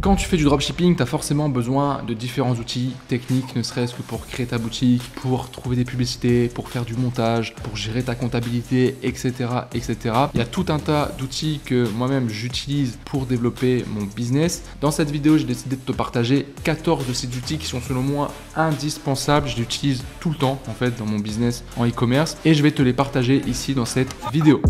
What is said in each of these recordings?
Quand tu fais du dropshipping, tu as forcément besoin de différents outils techniques, ne serait-ce que pour créer ta boutique, pour trouver des publicités, pour faire du montage, pour gérer ta comptabilité, etc., etc. Il y a tout un tas d'outils que moi-même j'utilise pour développer mon business. Dans cette vidéo, j'ai décidé de te partager 14 de ces outils qui sont selon moi indispensables. Je les utilise tout le temps en fait dans mon business en e-commerce et je vais te les partager ici dans cette vidéo.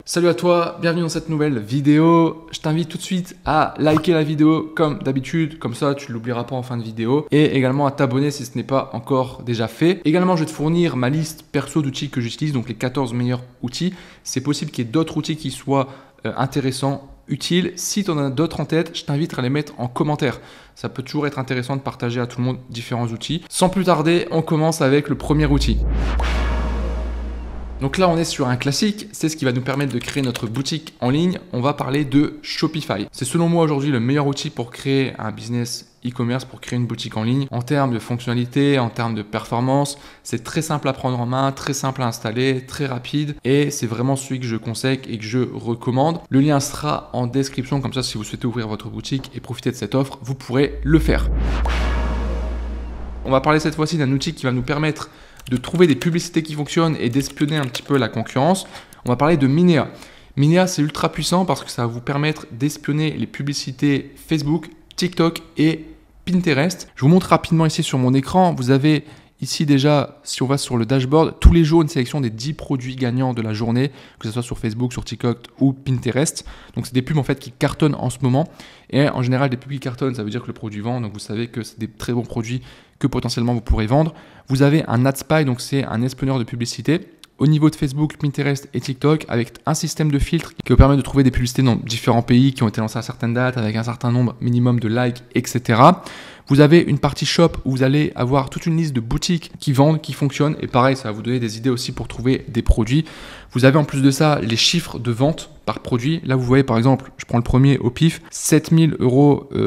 Salut à toi, bienvenue dans cette nouvelle vidéo. Je t'invite tout de suite à liker la vidéo comme d'habitude, comme ça tu ne l'oublieras pas en fin de vidéo. Et également à t'abonner si ce n'est pas encore déjà fait. Également, je vais te fournir ma liste perso d'outils que j'utilise, donc les 14 meilleurs outils. C'est possible qu'il y ait d'autres outils qui soient intéressants, utiles. Si tu en as d'autres en tête, je t'invite à les mettre en commentaire. Ça peut toujours être intéressant de partager à tout le monde différents outils. Sans plus tarder, on commence avec le premier outil. Donc là, on est sur un classique, c'est ce qui va nous permettre de créer notre boutique en ligne. On va parler de Shopify. C'est selon moi aujourd'hui le meilleur outil pour créer un business e-commerce, pour créer une boutique en ligne. En termes de fonctionnalité, en termes de performance, c'est très simple à prendre en main, très simple à installer, très rapide et c'est vraiment celui que je conseille et que je recommande. Le lien sera en description, comme ça si vous souhaitez ouvrir votre boutique et profiter de cette offre, vous pourrez le faire. On va parler cette fois-ci d'un outil qui va nous permettre de trouver des publicités qui fonctionnent et d'espionner un petit peu la concurrence. On va parler de Minea. Minea, c'est ultra puissant parce que ça va vous permettre d'espionner les publicités Facebook, TikTok et Pinterest. Je vous montre rapidement ici sur mon écran. Vous avez ici déjà, si on va sur le dashboard, tous les jours une sélection des 10 produits gagnants de la journée, que ce soit sur Facebook, sur TikTok ou Pinterest. Donc c'est des pubs en fait qui cartonnent en ce moment. Et en général, des pubs qui cartonnent, ça veut dire que le produit vend. Donc vous savez que c'est des très bons produits que potentiellement vous pourrez vendre. Vous avez un AdSpy, donc c'est un espionneur de publicité au niveau de Facebook, Pinterest et TikTok avec un système de filtre qui vous permet de trouver des publicités dans différents pays qui ont été lancées à certaines dates avec un certain nombre minimum de likes, etc. Vous avez une partie shop où vous allez avoir toute une liste de boutiques qui vendent, qui fonctionnent et pareil, ça va vous donner des idées aussi pour trouver des produits. Vous avez en plus de ça les chiffres de vente par produit. Là, vous voyez par exemple, je prends le premier au pif, 7000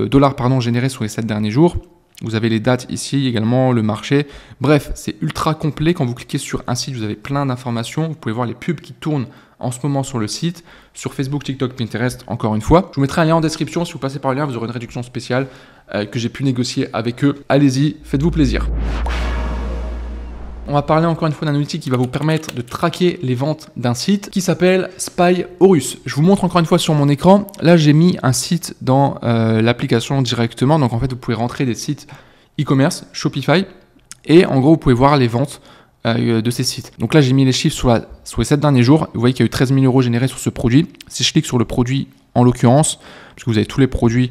dollars générés sur les 7 derniers jours. Vous avez les dates ici, également le marché. Bref, c'est ultra complet. Quand vous cliquez sur un site, vous avez plein d'informations. Vous pouvez voir les pubs qui tournent en ce moment sur le site, sur Facebook, TikTok, Pinterest, encore une fois. Je vous mettrai un lien en description. Si vous passez par le lien, vous aurez une réduction spéciale que j'ai pu négocier avec eux. Allez-y, faites-vous plaisir. On va parler encore une fois d'un outil qui va vous permettre de traquer les ventes d'un site qui s'appelle SpyHorus. Je vous montre encore une fois sur mon écran. Là, j'ai mis un site dans l'application directement. Donc en fait, vous pouvez rentrer des sites e-commerce, Shopify, et en gros, vous pouvez voir les ventes de ces sites. Donc là, j'ai mis les chiffres sur les 7 derniers jours. Vous voyez qu'il y a eu 13 000 € générés sur ce produit. Si je clique sur le produit en l'occurrence, parce que vous avez tous les produits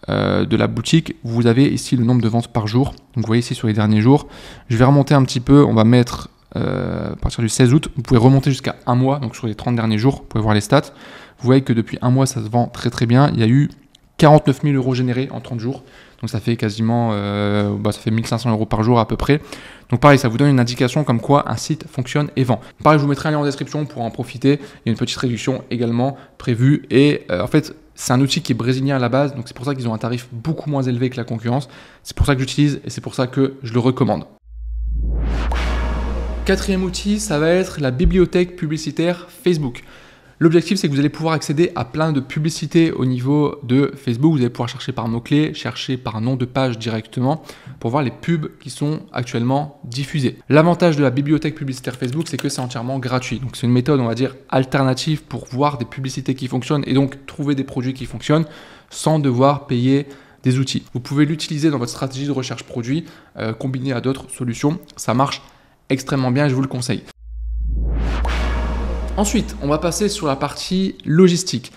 de la boutique, vous avez ici le nombre de ventes par jour. Donc vous voyez ici sur les derniers jours. Je vais remonter un petit peu, on va mettre à partir du 16 août, vous pouvez remonter jusqu'à un mois, donc sur les 30 derniers jours, vous pouvez voir les stats. Vous voyez que depuis un mois, ça se vend très très bien. Il y a eu 49 000 € générés en 30 jours. Donc ça fait quasiment ça fait 1500 € par jour à peu près. Donc pareil, ça vous donne une indication comme quoi un site fonctionne et vend. Pareil, je vous mettrai un lien en description pour en profiter. Il y a une petite réduction également prévue. Et en fait, c'est un outil qui est brésilien à la base. Donc c'est pour ça qu'ils ont un tarif beaucoup moins élevé que la concurrence. C'est pour ça que j'utilise et c'est pour ça que je le recommande. Quatrième outil, ça va être la bibliothèque publicitaire Facebook. L'objectif, c'est que vous allez pouvoir accéder à plein de publicités au niveau de Facebook. Vous allez pouvoir chercher par mots-clés, chercher par nom de page directement pour voir les pubs qui sont actuellement diffusées. L'avantage de la bibliothèque publicitaire Facebook, c'est que c'est entièrement gratuit. Donc, c'est une méthode, on va dire, alternative pour voir des publicités qui fonctionnent et donc trouver des produits qui fonctionnent sans devoir payer des outils. Vous pouvez l'utiliser dans votre stratégie de recherche produit, combiné à d'autres solutions. Ça marche extrêmement bien et je vous le conseille. Ensuite, on va passer sur la partie logistique.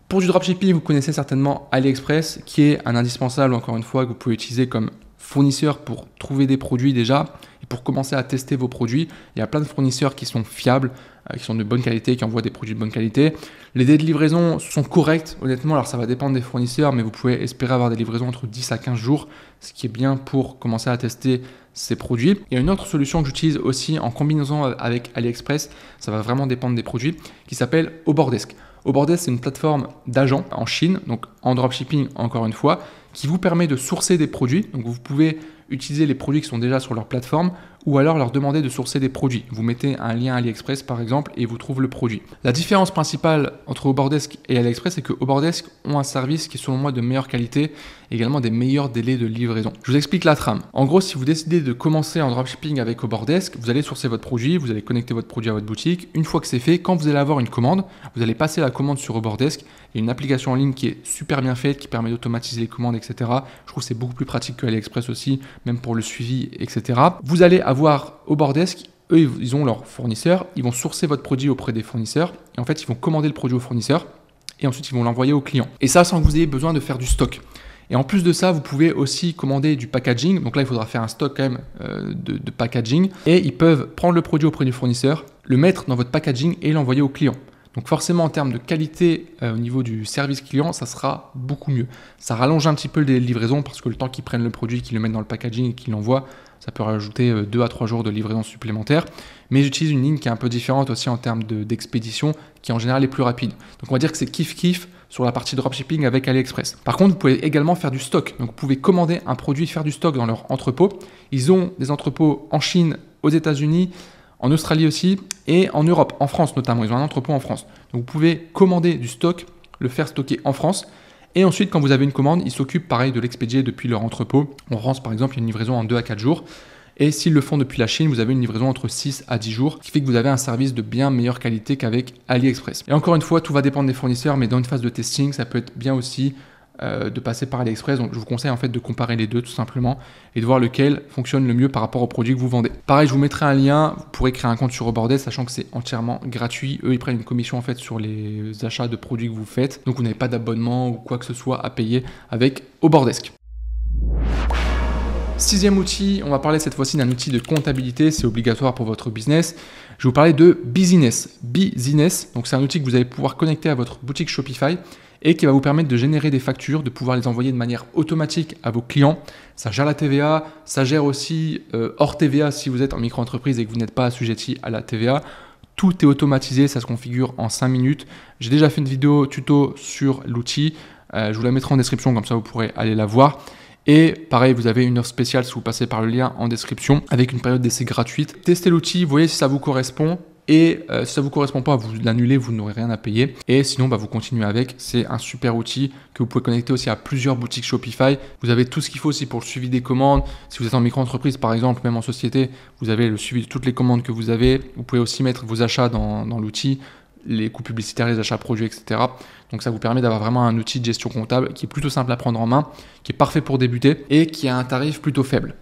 Pour du dropshipping, vous connaissez certainement AliExpress, qui est un indispensable, encore une fois, que vous pouvez utiliser comme fournisseur pour trouver des produits déjà et pour commencer à tester vos produits. Il y a plein de fournisseurs qui sont fiables, qui sont de bonne qualité, qui envoient des produits de bonne qualité. Les délais de livraison sont corrects, honnêtement. Alors, ça va dépendre des fournisseurs, mais vous pouvez espérer avoir des livraisons entre 10 à 15 jours, ce qui est bien pour commencer à tester ces produits. Il y a une autre solution que j'utilise aussi en combinaison avec AliExpress, ça va vraiment dépendre des produits, qui s'appelle Obordesk. Obordesk, c'est une plateforme d'agents en Chine. Donc en dropshipping, encore une fois, qui vous permet de sourcer des produits. Donc vous pouvez utiliser les produits qui sont déjà sur leur plateforme ou alors leur demander de sourcer des produits. Vous mettez un lien AliExpress par exemple et vous trouvez le produit. La différence principale entre Oberdesk et AliExpress, c'est que Oberdesk ont un service qui est selon moi de meilleure qualité et également des meilleurs délais de livraison. Je vous explique la trame. En gros, si vous décidez de commencer en dropshipping avec Oberdesk, vous allez sourcer votre produit, vous allez connecter votre produit à votre boutique. Une fois que c'est fait, quand vous allez avoir une commande, vous allez passer la commande sur Oberdesk. Il y a une application en ligne qui est super bien faite, qui permet d'automatiser les commandes, etc. Je trouve que c'est beaucoup plus pratique que AliExpress aussi, même pour le suivi, etc. Vous allez avoir Oberdesk, eux, ils ont leurs fournisseurs, ils vont sourcer votre produit auprès des fournisseurs et en fait, ils vont commander le produit au fournisseur et ensuite, ils vont l'envoyer au client. Et ça, sans que vous ayez besoin de faire du stock. Et en plus de ça, vous pouvez aussi commander du packaging. Donc là, il faudra faire un stock quand même de packaging. Et ils peuvent prendre le produit auprès du fournisseur, le mettre dans votre packaging et l'envoyer au client. Donc forcément, en termes de qualité au niveau du service client, ça sera beaucoup mieux. Ça rallonge un petit peu le délai de livraison parce que le temps qu'ils prennent le produit, qu'ils le mettent dans le packaging et qu'ils l'envoient, ça peut rajouter 2 à 3 jours de livraison supplémentaire. Mais j'utilise une ligne qui est un peu différente aussi en termes d'expédition, qui en général est plus rapide. Donc on va dire que c'est kiff-kiff sur la partie dropshipping avec AliExpress. Par contre, vous pouvez également faire du stock. Donc vous pouvez commander un produit, faire du stock dans leur entrepôt. Ils ont des entrepôts en Chine, aux États-Unis, en Australie aussi et en Europe, en France notamment. Ils ont un entrepôt en France. Donc vous pouvez commander du stock, le faire stocker en France. Et ensuite, quand vous avez une commande, ils s'occupent pareil de l'expédier depuis leur entrepôt. En France, par exemple, il y a une livraison en 2 à 4 jours. Et s'ils le font depuis la Chine, vous avez une livraison entre 6 à 10 jours, ce qui fait que vous avez un service de bien meilleure qualité qu'avec AliExpress. Et encore une fois, tout va dépendre des fournisseurs, mais dans une phase de testing, ça peut être bien aussi de passer par AliExpress. Donc je vous conseille en fait de comparer les deux tout simplement et de voir lequel fonctionne le mieux par rapport au produit que vous vendez. Pareil, je vous mettrai un lien, vous pourrez créer un compte sur Oberdesk, sachant que c'est entièrement gratuit. Eux, ils prennent une commission en fait sur les achats de produits que vous faites. Donc vous n'avez pas d'abonnement ou quoi que ce soit à payer avec Oberdesk. 6e outil, on va parler cette fois-ci d'un outil de comptabilité, c'est obligatoire pour votre business. Je vais vous parler de Biziness. Biziness, donc c'est un outil que vous allez pouvoir connecter à votre boutique Shopify et qui va vous permettre de générer des factures, de pouvoir les envoyer de manière automatique à vos clients. Ça gère la TVA, ça gère aussi hors TVA si vous êtes en micro-entreprise et que vous n'êtes pas assujetti à la TVA. Tout est automatisé, ça se configure en 5 minutes. J'ai déjà fait une vidéo tuto sur l'outil, je vous la mettrai en description, comme ça vous pourrez aller la voir. Et pareil, vous avez une offre spéciale si vous passez par le lien en description avec une période d'essai gratuite. Testez l'outil, voyez si ça vous correspond. Et si ça ne vous correspond pas, vous l'annulez, vous n'aurez rien à payer. Et sinon, vous continuez avec. C'est un super outil que vous pouvez connecter aussi à plusieurs boutiques Shopify. Vous avez tout ce qu'il faut aussi pour le suivi des commandes. Si vous êtes en micro-entreprise, par exemple, même en société, vous avez le suivi de toutes les commandes que vous avez. Vous pouvez aussi mettre vos achats dans l'outil, les coûts publicitaires, les achats produits, etc. Donc ça vous permet d'avoir vraiment un outil de gestion comptable qui est plutôt simple à prendre en main, qui est parfait pour débuter et qui a un tarif plutôt faible.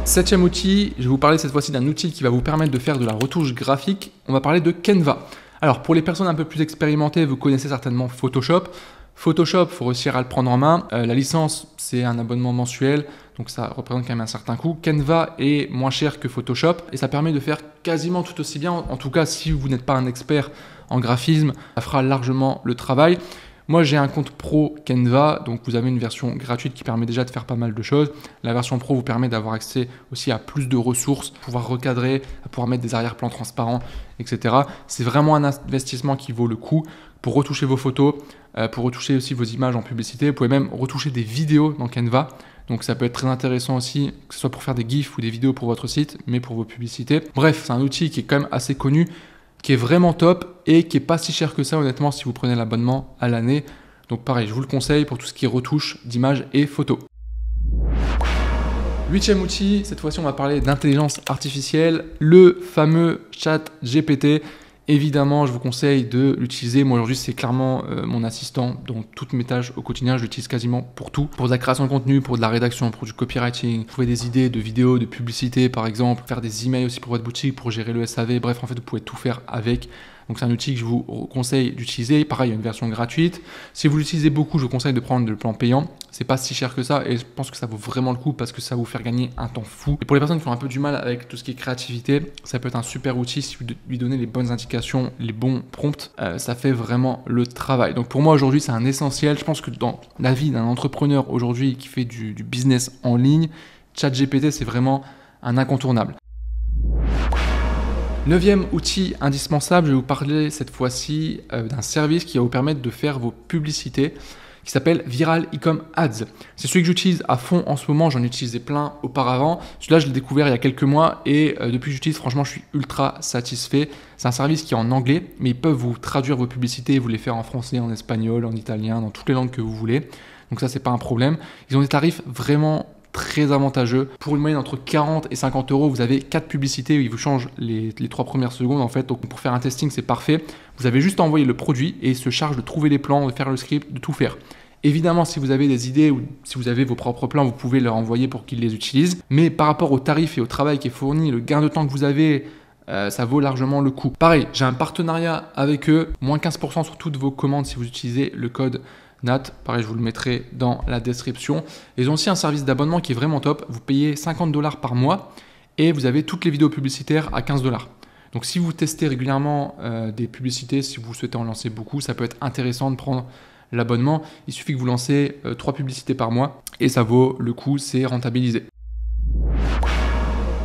7e outil, je vais vous parler cette fois-ci d'un outil qui va vous permettre de faire de la retouche graphique. On va parler de Canva. Alors pour les personnes un peu plus expérimentées, vous connaissez certainement Photoshop. Photoshop, il faut réussir à le prendre en main. La licence, c'est un abonnement mensuel, donc ça représente quand même un certain coût. Canva est moins cher que Photoshop et ça permet de faire quasiment tout aussi bien. En tout cas, si vous n'êtes pas un expert en graphisme, ça fera largement le travail. Moi, j'ai un compte pro Canva, donc vous avez une version gratuite qui permet déjà de faire pas mal de choses. La version pro vous permet d'avoir accès aussi à plus de ressources, pouvoir recadrer, à pouvoir mettre des arrière-plans transparents, etc. C'est vraiment un investissement qui vaut le coup pour retoucher vos photos, pour retoucher aussi vos images en publicité. Vous pouvez même retoucher des vidéos dans Canva. Donc ça peut être très intéressant aussi, que ce soit pour faire des GIFs ou des vidéos pour votre site, mais pour vos publicités. Bref, c'est un outil qui est quand même assez connu, qui est vraiment top et qui n'est pas si cher que ça honnêtement si vous prenez l'abonnement à l'année. Donc pareil, je vous le conseille pour tout ce qui est retouche d'images et photos. 8e outil, cette fois-ci on va parler d'intelligence artificielle, le fameux ChatGPT. Évidemment, je vous conseille de l'utiliser. Moi aujourd'hui, c'est clairement mon assistant dans toutes mes tâches au quotidien. Je l'utilise quasiment pour tout. Pour de la création de contenu, pour de la rédaction, pour du copywriting, trouver des idées de vidéos, de publicité par exemple, faire des emails aussi pour votre boutique, pour gérer le SAV. Bref, en fait, vous pouvez tout faire avec. Donc c'est un outil que je vous conseille d'utiliser. Pareil, il y a une version gratuite. Si vous l'utilisez beaucoup, je vous conseille de prendre le plan payant. C'est pas si cher que ça et je pense que ça vaut vraiment le coup parce que ça va vous faire gagner un temps fou. Et pour les personnes qui ont un peu du mal avec tout ce qui est créativité, ça peut être un super outil si vous lui donnez les bonnes indications, les bons prompts. Ça fait vraiment le travail. Donc pour moi aujourd'hui, c'est un essentiel. Je pense que dans la vie d'un entrepreneur aujourd'hui qui fait du business en ligne, ChatGPT, c'est vraiment un incontournable. Neuvième outil indispensable, je vais vous parler cette fois-ci d'un service qui va vous permettre de faire vos publicités, qui s'appelle Viral Ecom Ads. C'est celui que j'utilise à fond en ce moment, j'en utilisais plein auparavant. Celui-là, je l'ai découvert il y a quelques mois et depuis que j'utilise, franchement, je suis ultra satisfait. C'est un service qui est en anglais, mais ils peuvent vous traduire vos publicités et vous les faire en français, en espagnol, en italien, dans toutes les langues que vous voulez. Donc ça, c'est pas un problème. Ils ont des tarifs vraiment très avantageux. Pour une moyenne entre 40 et 50 euros, vous avez 4 publicités où ils vous changent les 3 premières secondes en fait. Donc pour faire un testing, c'est parfait. Vous avez juste à envoyer le produit et il se charge de trouver les plans, de faire le script, de tout faire. Évidemment, si vous avez des idées ou si vous avez vos propres plans, vous pouvez leur envoyer pour qu'ils les utilisent. Mais par rapport au tarif et au travail qui est fourni, le gain de temps que vous avez, ça vaut largement le coup. Pareil, j'ai un partenariat avec eux, moins 15% sur toutes vos commandes si vous utilisez le code NAT. Pareil, je vous le mettrai dans la description. Ils ont aussi un service d'abonnement qui est vraiment top. Vous payez 50 $ par mois et vous avez toutes les vidéos publicitaires à 15 $. Donc si vous testez régulièrement des publicités, si vous souhaitez en lancer beaucoup, ça peut être intéressant de prendre l'abonnement. Il suffit que vous lancez 3 publicités par mois et ça vaut le coup, c'est rentabilisé.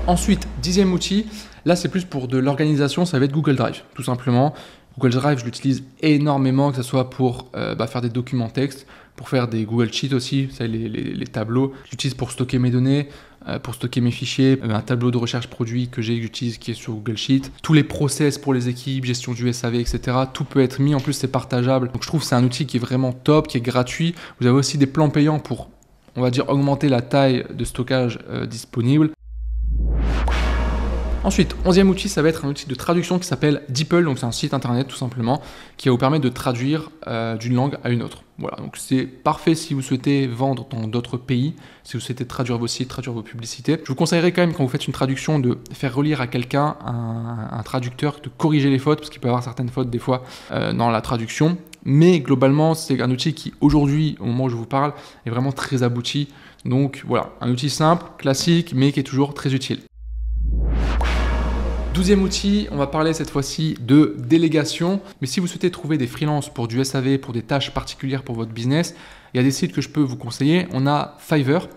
Ensuite, 10e outil, là c'est plus pour de l'organisation, ça va être Google Drive, tout simplement. Google Drive, je l'utilise énormément, que ce soit pour faire des documents texte, pour faire des Google Sheets aussi, vous savez, les tableaux. Je l'utilise pour stocker mes données, pour stocker mes fichiers, un tableau de recherche produit que j'utilise qui est sur Google Sheets. Tous les process pour les équipes, gestion du SAV, etc. Tout peut être mis, en plus c'est partageable. Donc je trouve que c'est un outil qui est vraiment top, qui est gratuit. Vous avez aussi des plans payants pour, on va dire, augmenter la taille de stockage disponible. Ensuite, 11e outil, ça va être un outil de traduction qui s'appelle DeepL, donc c'est un site internet tout simplement qui va vous permettre de traduire d'une langue à une autre. Voilà, donc c'est parfait si vous souhaitez vendre dans d'autres pays, si vous souhaitez traduire vos sites, traduire vos publicités. Je vous conseillerais quand même quand vous faites une traduction de faire relire à quelqu'un, un traducteur, de corriger les fautes, parce qu'il peut y avoir certaines fautes des fois dans la traduction. Mais globalement, c'est un outil qui aujourd'hui, au moment où je vous parle, est vraiment très abouti. Donc voilà, un outil simple, classique, mais qui est toujours très utile. 12e outil, on va parler cette fois-ci de délégation. Mais si vous souhaitez trouver des freelances pour du SAV, pour des tâches particulières pour votre business, il y a des sites que je peux vous conseiller. On a Fiverr,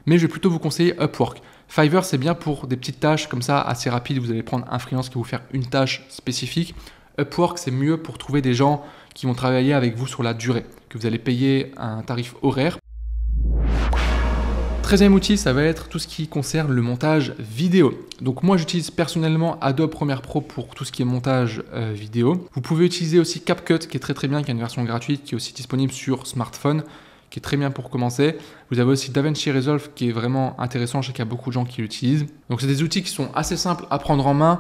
mais je vais plutôt vous conseiller Upwork. Fiverr, c'est bien pour des petites tâches comme ça, assez rapides. Vous allez prendre un freelance qui va vous faire une tâche spécifique. Upwork, c'est mieux pour trouver des gens qui vont travailler avec vous sur la durée, que vous allez payer un tarif horaire. 13e outil, ça va être tout ce qui concerne le montage vidéo. Donc moi, j'utilise personnellement Adobe Premiere Pro pour tout ce qui est montage vidéo. Vous pouvez utiliser aussi CapCut, qui est très bien, qui a une version gratuite, qui est aussi disponible sur smartphone, qui est très bien pour commencer. Vous avez aussi DaVinci Resolve, qui est vraiment intéressant. Je sais qu'il y a beaucoup de gens qui l'utilisent. Donc c'est des outils qui sont assez simples à prendre en main.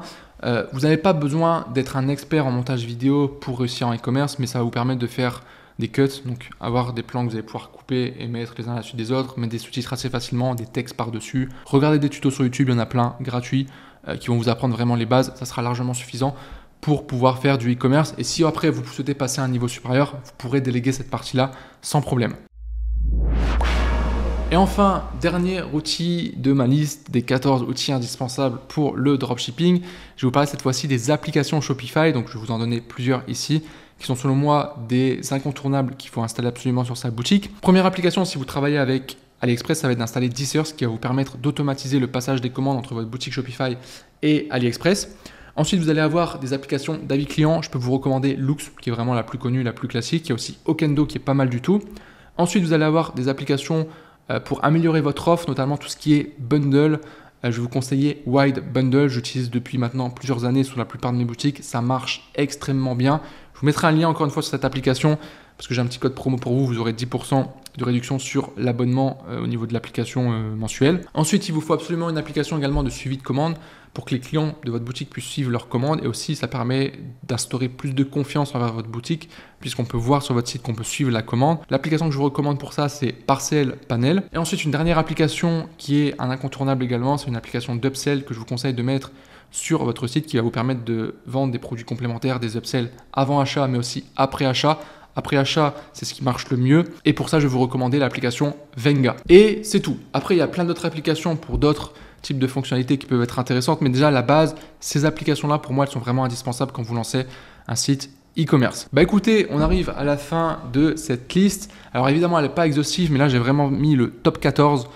Vous n'avez pas besoin d'être un expert en montage vidéo pour réussir en e-commerce, mais ça va vous permettre de faire des cuts, donc avoir des plans que vous allez pouvoir couper et mettre les uns à la suite des autres, mettre des sous-titres assez facilement, des textes par-dessus. Regardez des tutos sur YouTube, il y en a plein gratuits qui vont vous apprendre vraiment les bases. Ça sera largement suffisant pour pouvoir faire du e-commerce. Et si après vous souhaitez passer à un niveau supérieur, vous pourrez déléguer cette partie-là sans problème. Et enfin, dernier outil de ma liste des 14 outils indispensables pour le dropshipping. Je vais vous parler cette fois-ci des applications Shopify. Donc je vais vous en donner plusieurs ici, qui sont selon moi des incontournables qu'il faut installer absolument sur sa boutique. Première application, si vous travaillez avec AliExpress, ça va être d'installer Desert, ce qui va vous permettre d'automatiser le passage des commandes entre votre boutique Shopify et AliExpress. Ensuite, vous allez avoir des applications d'avis client. Je peux vous recommander Loox, qui est vraiment la plus connue, la plus classique. Il y a aussi Okendo, qui est pas mal du tout. Ensuite, vous allez avoir des applications pour améliorer votre offre, notamment tout ce qui est bundle. Je vais vous conseiller Wide Bundle. J'utilise depuis maintenant plusieurs années sur la plupart de mes boutiques. Ça marche extrêmement bien. Je vous mettrai un lien encore une fois sur cette application parce que j'ai un petit code promo pour vous. Vous aurez 10% de réduction sur l'abonnement au niveau de l'application mensuelle. Ensuite, il vous faut absolument une application également de suivi de commande pour que les clients de votre boutique puissent suivre leurs commandes. Et aussi, ça permet d'instaurer plus de confiance envers votre boutique puisqu'on peut voir sur votre site qu'on peut suivre la commande. L'application que je vous recommande pour ça, c'est Parcel Panel. Et ensuite, une dernière application qui est un incontournable également, c'est une application d'upsell que je vous conseille de mettre sur votre site qui va vous permettre de vendre des produits complémentaires, des upsells avant achat, mais aussi après achat. Après achat, c'est ce qui marche le mieux. Et pour ça, je vais vous recommander l'application Venga. Et c'est tout. Après, il y a plein d'autres applications pour d'autres types de fonctionnalités qui peuvent être intéressantes. Mais déjà, à la base, ces applications-là, pour moi, elles sont vraiment indispensables quand vous lancez un site e-commerce. Bah écoutez, on arrive à la fin de cette liste. Alors évidemment, elle n'est pas exhaustive, mais là, j'ai vraiment mis le top 14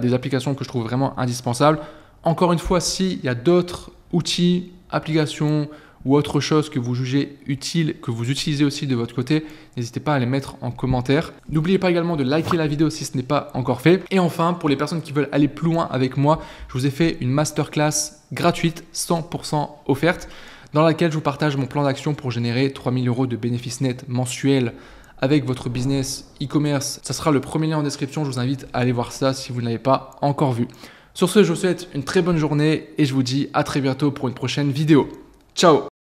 des applications que je trouve vraiment indispensables. Encore une fois, s'il y a d'autres outils applications ou autre chose que vous jugez utile, que vous utilisez aussi de votre côté, n'hésitez pas à les mettre en commentaire. N'oubliez pas également de liker la vidéo si ce n'est pas encore fait. Et enfin, pour les personnes qui veulent aller plus loin avec moi, je vous ai fait une masterclass gratuite, 100% offerte, dans laquelle je vous partage mon plan d'action pour générer 3000 € de bénéfices nets mensuels avec votre business e-commerce. Ça sera le premier lien en description. Je vous invite à aller voir ça si vous ne l'avez pas encore vu. Sur ce, je vous souhaite une très bonne journée et je vous dis à très bientôt pour une prochaine vidéo. Ciao!